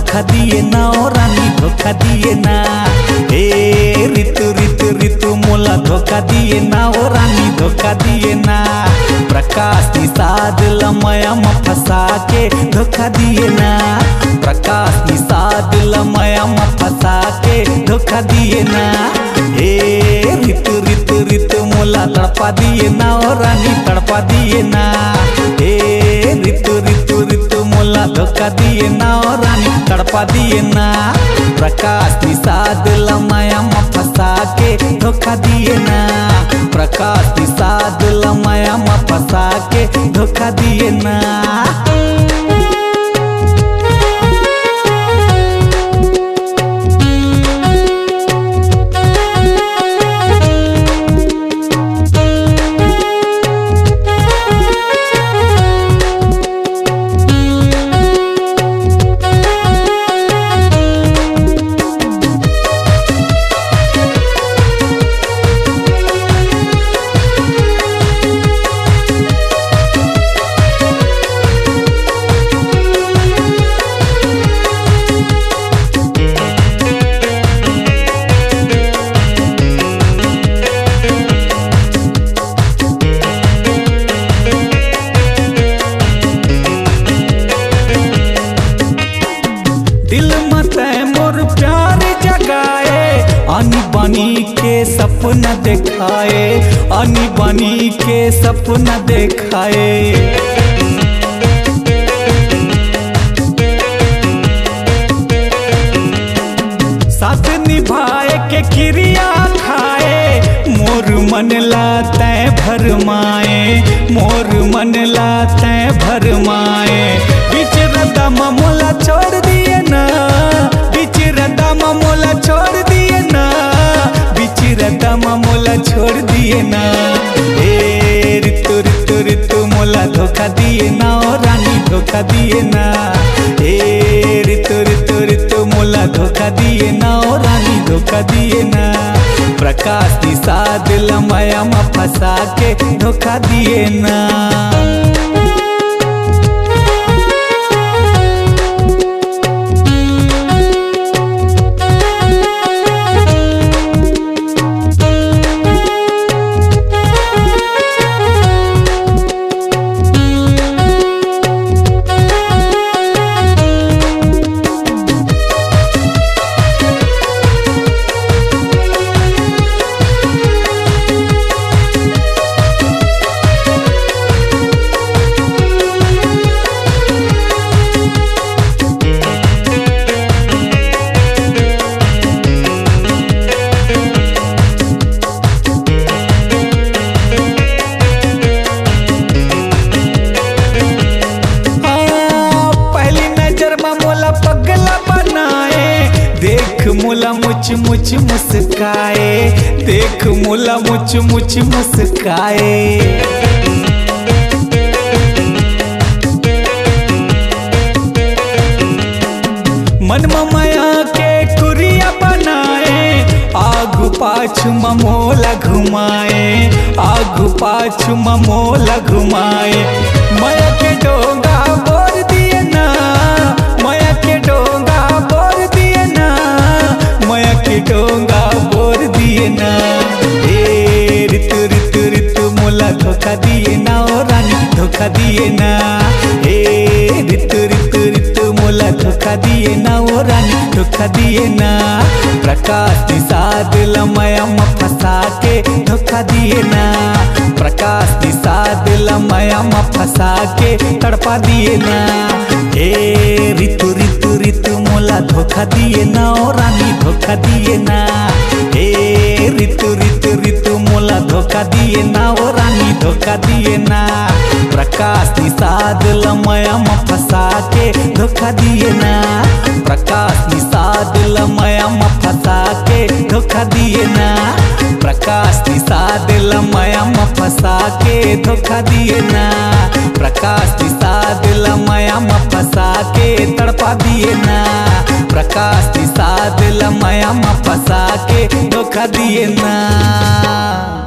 धोखा दिए ना ओ रानी धोखा दिए ना। ए ऋतु ऋतु ऋतु मोला धोखा दिए ना ओ रानी धोखा दिए ना। प्रकाश निषाद लमया में फंसा के धोखा दिए ना। प्रकाश निषाद लमया में फंसा के धोखा दिए ना। ए ऋतु ऋतु ऋतु मोला तड़पा दिए ना ओ रानी तड़पा दिए ना। ए ऋतु ऋतु ऋतु मोला धोखा दिए ना ओ रानी तड़पा दिए ना। प्रकाश निषाद लमया में फंसा के धोखा दिए ना। प्रकाश निषाद लमया में फंसा के धोखा दिए ना। दिल मत मोर प्यार जगाए आनी बनी के सपना दिखाए आनी बनी के सपना दिखाए। साथ निभाए के क्रिया खाए मोर मन लाते भरमाए मोर मन लाते भरमाए। बीच रदा मोला छोड़ दिए ना बीच रदा मोला छोड़ दिए ना बीच रदा मोला छोड़ दिए ना। ए ऋतु ऋतु ऋतु मोला धोखा दिए ना ओ रानी धोखा दिए ना। ए ऋतु ऋतु ऋतु मोला धोखा दिए ना ओ रानी धोखा दिए ना। प्रकाश निषाद लमया में फंसा के धोखा दिए ना। देख मोला मुच मुच मुस्काए देख मोला मुच मुच मुस्काए। मन माया के कुरिया बनाए आगु पाछू मोला घुमाए आगु पाछू मोला घुमाए। माया के डोंगा बोर दिए ना माया के डोंगा बोर दिए ना माया के डोंगा बोर दिए ना। ए ऋतु ऋतु ऋतु मोला धोखा दिए ना ओ रानी धोखा दिए ना। ए ऋतु ऋतु ऋतु मोला धोखा दिए ना ओ रानी धोखा दिए ना। प्रकाश निषाद लमया में फंसा के धोखा दिए ना। प्रकाश निषाद लमया में फंसा के तड़पा दिए ना। ए ऋतु ऋतु ऋतु मोला धोखा दिए ना ओ रानी धोखा दिए ना। ए ऋतु ऋतु ऋतु मोला धोखा दिए ना ओ रानी धोखा दिए ना। प्रकाश निषाद लमया में फंसा के धोखा दिए ना। प्रकाश निषाद लमया में फंसा के धोखा दिए ना। प्रकाश निषाद लमया में फंसा के धोखा दिए ना। प्रकाश निषाद लमया में फंसा के तड़पा दिए ना। प्रकाश निषाद लमया में फंसा के धोखा दिए ना।